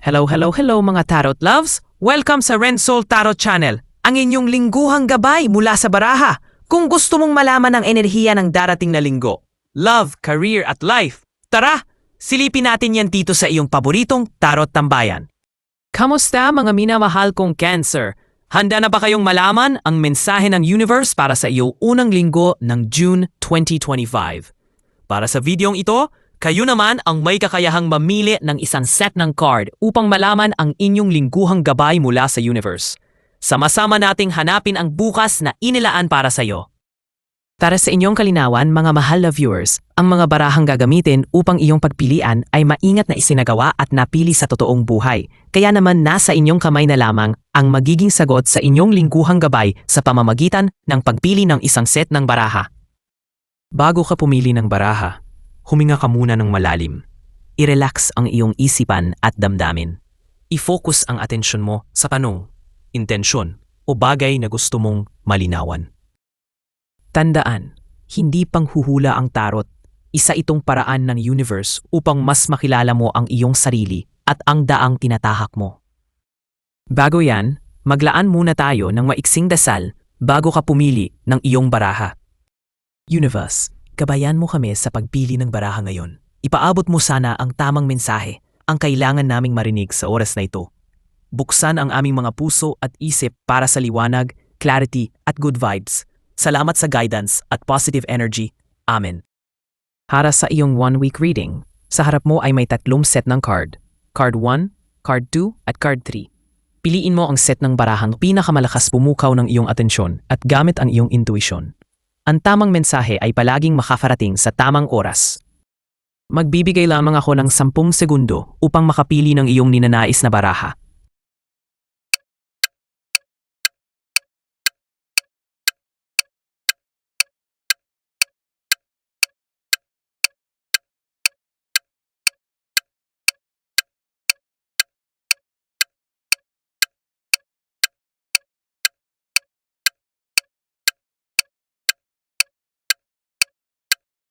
Hello, hello, hello mga Tarot Loves! Welcome sa Rensol Tarot Channel, ang inyong lingguhang gabay mula sa baraha. Kung gusto mong malaman ang enerhiya ng darating na linggo, love, career at life, tara, silipin natin yan dito sa iyong paboritong Tarot Tambayan. Kamusta mga minamahal kong Cancer? Handa na ba kayong malaman ang mensahe ng universe para sa iyong unang linggo ng June 2025? Para sa videong ito, kayo naman ang may kakayahang mamili ng isang set ng card upang malaman ang inyong lingguhang gabay mula sa universe. Sama-sama nating hanapin ang bukas na inilaan para sa iyo. Para sa inyong kalinawan, mga mahal na viewers, ang mga barahang gagamitin upang iyong pagpilian ay maingat na isinagawa at napili sa totoong buhay. Kaya naman nasa inyong kamay na lamang ang magiging sagot sa inyong lingguhang gabay sa pamamagitan ng pagpili ng isang set ng baraha. Bago ka pumili ng baraha, huminga ka muna ng malalim. I-relax ang iyong isipan at damdamin. I-focus ang atensyon mo sa tanong, intensyon o bagay na gusto mong malinawan. Tandaan, hindi panghuhula ang tarot. Isa itong paraan ng universe upang mas makilala mo ang iyong sarili at ang daang tinatahak mo. Bago yan, maglaan muna tayo ng maiksing dasal bago ka pumili ng iyong baraha. Universe, gabayan mo kami sa pagpili ng baraha ngayon. Ipaabot mo sana ang tamang mensahe, ang kailangan naming marinig sa oras na ito. Buksan ang aming mga puso at isip para sa liwanag, clarity at good vibes. Salamat sa guidance at positive energy. Amen. Para sa iyong one-week reading, sa harap mo ay may 3 set ng card. Card 1, Card 2 at Card 3. Piliin mo ang set ng barahang pinakamalakas pumukaw ng iyong atensyon at gamit ang iyong intuition. Ang tamang mensahe ay palaging makakarating sa tamang oras. Magbibigay lamang ako ng 10 segundo upang makapili ng iyong ninanais na baraha.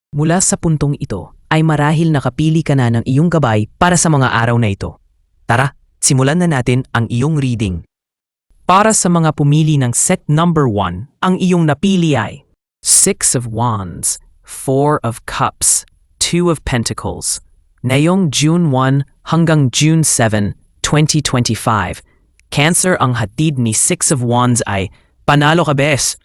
Mula sa puntong ito ay marahil nakapili ka na ng iyong gabay para sa mga araw na ito. Tara, simulan na natin ang iyong reading. Para sa mga pumili ng set number 1, ang iyong napili ay 6 of Wands, 4 of Cups, 2 of Pentacles. Ngayong June 1 hanggang June 7, 2025, Cancer, ang hatid ni 6 of Wands ay panalo ka bes.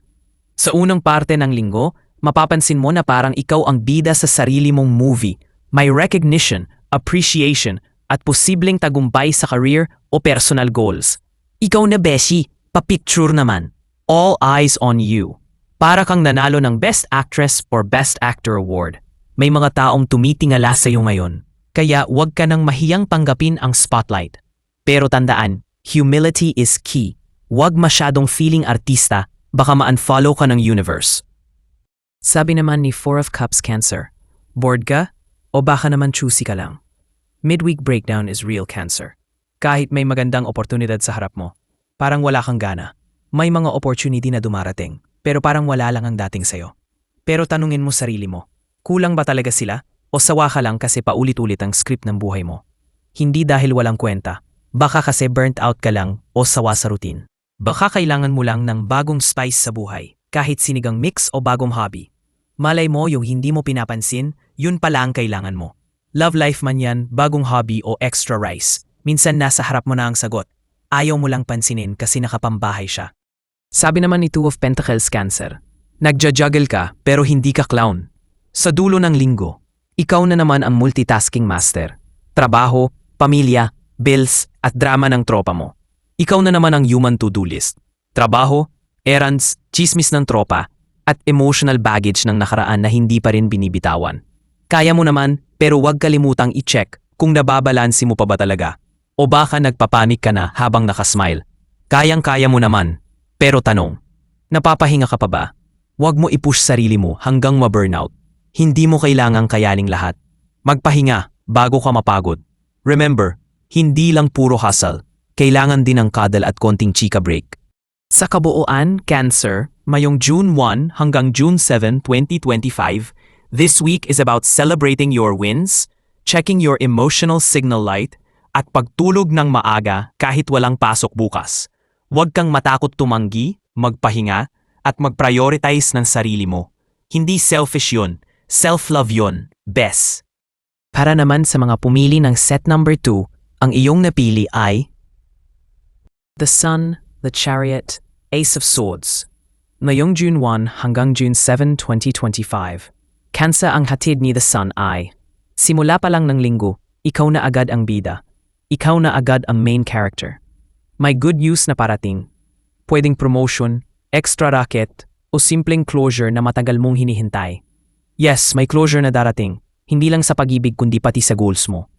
Sa unang parte ng linggo, mapapansin mo na parang ikaw ang bida sa sarili mong movie. May recognition, appreciation, at posibleng tagumpay sa career o personal goals. Ikaw na beshi, pa-picture naman. All eyes on you. Para kang nanalo ng Best Actress or Best Actor Award. May mga taong tumitingala sa iyo ngayon. Kaya huwag ka nang mahiyang tanggapin ang spotlight. Pero tandaan, humility is key. Huwag masyadong feeling artista, baka ma-unfollow ka ng universe. Sabi naman ni 4 of Cups, Cancer, bored ka o baka naman choosy ka lang? Midweek breakdown is real, Cancer. Kahit may magandang oportunidad sa harap mo, parang wala kang gana. May mga opportunity na dumarating, pero parang wala lang ang dating sayo. Pero tanungin mo sarili mo, kulang ba talaga sila o sawa ka lang kasi paulit-ulit ang script ng buhay mo? Hindi dahil walang kwenta, baka kasi burnt out ka lang o sawa sa routine. Baka kailangan mo lang ng bagong spice sa buhay, kahit sinigang mix o bagong hobby. Malay mo yung hindi mo pinapansin, yun pala ang kailangan mo. Love life man yan, bagong hobby o extra rice. Minsan nasa harap mo na ang sagot. Ayaw mo lang pansinin kasi nakapambahay siya. Sabi naman ni 2 of Pentacles, Cancer, nagja-juggle ka pero hindi ka clown. Sa dulo ng linggo, ikaw na naman ang multitasking master. Trabaho, pamilya, bills at drama ng tropa mo. Ikaw na naman ang human to-do list. Trabaho, errands, chismis ng tropa, at emotional baggage ng nakaraan na hindi pa rin binibitawan. Kaya mo naman, pero huwag kalimutang i-check kung nababalansi mo pa ba talaga. O baka nagpapanik ka na habang nakasmile. Kayang-kaya mo naman. Pero tanong, napapahinga ka pa ba? Huwag mo i-push sarili mo hanggang ma-burnout. Hindi mo kailangang kayaning lahat. Magpahinga bago ka mapagod. Remember, hindi lang puro hustle. Kailangan din ng cuddle at konting chika break. Sa kabuuan, Cancer, mayong June 1 hanggang June 7, 2025, this week is about celebrating your wins, checking your emotional signal light, at pagtulog ng maaga kahit walang pasok bukas. Huwag kang matakot tumanggi, magpahinga, at mag-prioritize ng sarili mo. Hindi selfish yun, self-love yun, best. Para naman sa mga pumili ng set number 2, ang iyong napili ay The Sun, The Chariot, Ace of Swords. Ngayong June 1 hanggang June 7, 2025. Cancer, ang hatid ni The Sun ay simula pa lang ng linggo, ikaw na agad ang bida. Ikaw na agad ang main character. May good news na parating. Pwedeng promotion, extra racket, o simpleng closure na matagal mong hinihintay. Yes, may closure na darating. Hindi lang sa pag-ibig kundi pati sa goals mo.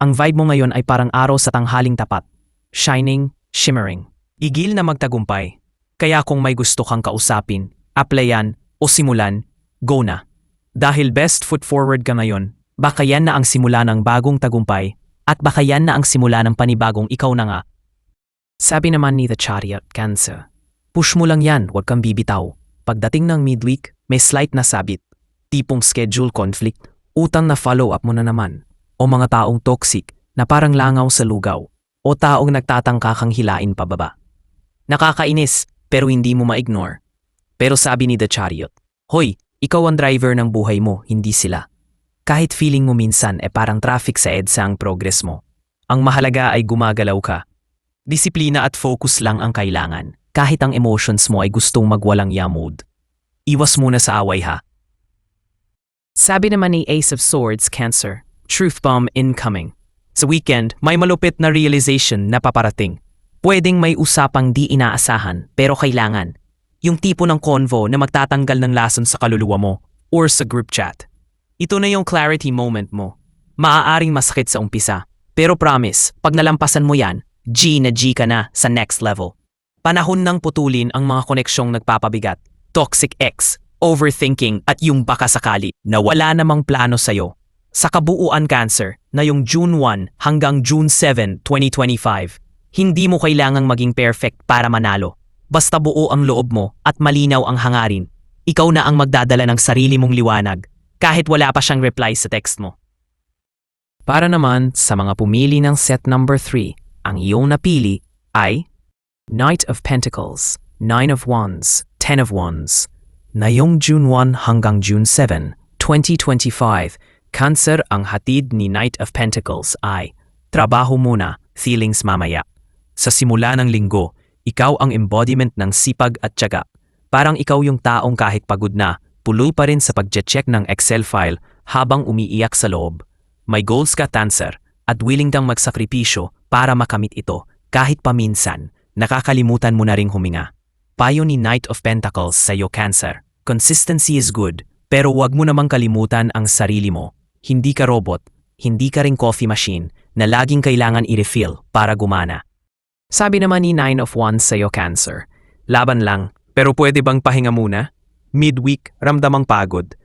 Ang vibe mo ngayon ay parang araw sa tanghaling tapat. Shining, shimmering. Igil na magtagumpay. Kaya kung may gusto kang kausapin, applyan, o simulan, go na. Dahil best foot forward ka ngayon, baka yan na ang simula ng bagong tagumpay, at baka yan na ang simula ng panibagong ikaw na nga. Sabi naman ni The Chariot, Cancer, push mo lang yan, huwag kang bibitaw. Pagdating ng midweek, may slight na sabit. Tipong schedule conflict, utang na follow-up mo na naman. O mga taong toxic na parang langaw sa lugaw. O taong nagtatangka kang hilain pababa. Nakakainis, pero hindi mo ma-ignore. Pero sabi ni The Chariot, hoy, ikaw ang driver ng buhay mo, hindi sila. Kahit feeling mo minsan parang traffic sa EDSA ang progress mo. Ang mahalaga ay gumagalaw ka. Disiplina at focus lang ang kailangan. Kahit ang emotions mo ay gustong magwalang mood. Iwas muna sa away ha. Sabi naman ni Ace of Swords, Cancer, truth bomb incoming. Sa weekend, may malupit na realization na paparating. Pwedeng may usapang di inaasahan pero kailangan. Yung tipo ng convo na magtatanggal ng lason sa kaluluwa mo or sa group chat. Ito na yung clarity moment mo. Maaaring masakit sa umpisa. Pero promise, pag nalampasan mo yan, G na G ka na sa next level. Panahon ng putulin ang mga koneksyong nagpapabigat, toxic ex, overthinking at yung baka sakali na wala namang plano sa'yo. Sa kabuuan, Cancer, na yung June 1 hanggang June 7, 2025, hindi mo kailangang maging perfect para manalo. Basta buo ang loob mo at malinaw ang hangarin. Ikaw na ang magdadala ng sarili mong liwanag, kahit wala pa siyang reply sa text mo. Para naman sa mga pumili ng set number 3, ang iyong napili ay Knight of Pentacles, 9 of Wands, 10 of Wands. Ngayong June 1 hanggang June 7, 2025, Cancer, ang hatid ni Knight of Pentacles ay trabaho muna, feelings mamaya. Sa simula ng linggo, ikaw ang embodiment ng sipag at tiyaga. Parang ikaw yung taong kahit pagod na, puloy pa rin sa pag-check ng Excel file habang umiiyak sa loob. May goals ka, Cancer, at willing kang magsakripisyo para makamit ito kahit paminsan. Nakakalimutan mo na ring huminga. Payo ni Knight of Pentacles sa iyo, Cancer. Consistency is good, pero wag mo namang kalimutan ang sarili mo. Hindi ka robot, hindi ka ring coffee machine na laging kailangan i-refill para gumana. Sabi naman ni 9 of Wands sa iyo, Cancer. Laban lang, pero pwede bang pahinga muna? Midweek, ramdamang pagod.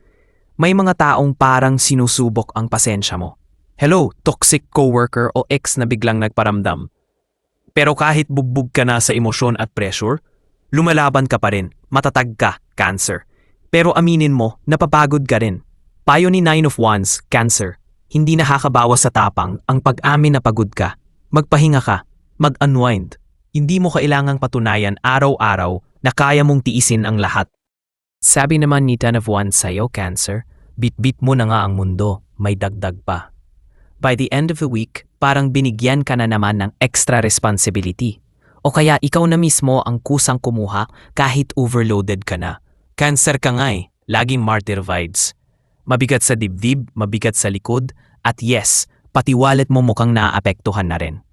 May mga taong parang sinusubok ang pasensya mo. Hello, toxic coworker o ex na biglang nagparamdam. Pero kahit bugbog ka na sa emosyon at pressure, lumalaban ka pa rin, matatag ka, Cancer. Pero aminin mo, napapagod ka rin. Payo ni 9 of Wands, Cancer, hindi nakakabawas sa tapang ang pag-amin na pagod ka. Magpahinga ka, mag-unwind. Hindi mo kailangang patunayan araw-araw na kaya mong tiisin ang lahat. Sabi naman ni 10 of Wands sa'yo, Cancer, bit-bit mo na nga ang mundo, may dagdag pa. By the end of the week, parang binigyan ka na naman ng extra responsibility. O kaya ikaw na mismo ang kusang kumuha kahit overloaded ka na. Cancer ka nga laging martyr vibes. Mabigat sa dibdib, mabigat sa likod, at yes, pati wallet mo mukhang naaapektuhan na rin.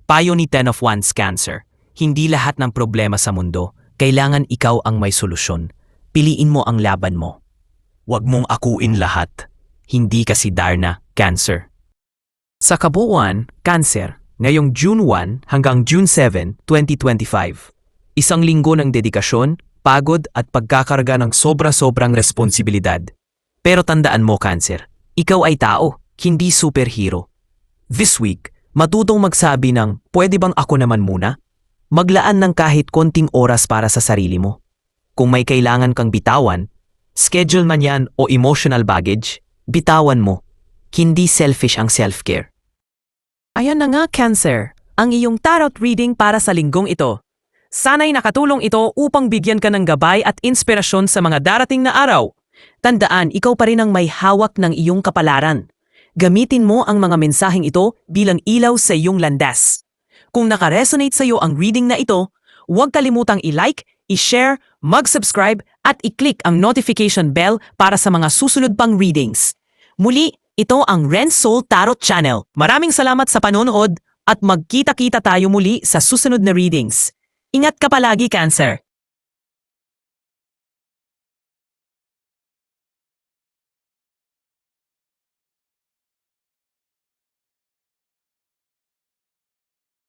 Payo ni 10 of Wands, Cancer, hindi lahat ng problema sa mundo, kailangan ikaw ang may solusyon. Piliin mo ang laban mo. Huwag mong akuin lahat. Hindi ka si Darna, Cancer. Sa kabuuan, Cancer, ngayong June 1 hanggang June 7, 2025. Isang linggo ng dedikasyon, pagod at pagkakarga ng sobra-sobrang responsibilidad. Pero tandaan mo, Cancer, ikaw ay tao, hindi superhero. This week, matutong magsabi ng, pwede bang ako naman muna? Maglaan ng kahit konting oras para sa sarili mo. Kung may kailangan kang bitawan, schedule man yan o emotional baggage, bitawan mo. Hindi selfish ang self-care. Ayan na nga, Cancer, ang iyong tarot reading para sa linggong ito. Sana'y nakatulong ito upang bigyan ka ng gabay at inspirasyon sa mga darating na araw. Tandaan, ikaw pa rin ang may hawak ng iyong kapalaran. Gamitin mo ang mga mensaheng ito bilang ilaw sa iyong landas. Kung nakaresonate sa iyo ang reading na ito, huwag kalimutang i-like, i-share, mag-subscribe at i-click ang notification bell para sa mga susunod pang readings. Muli, ito ang Ren Soul Tarot Channel. Maraming salamat sa panonood at magkita-kita tayo muli sa susunod na readings. Ingat ka palagi, Cancer!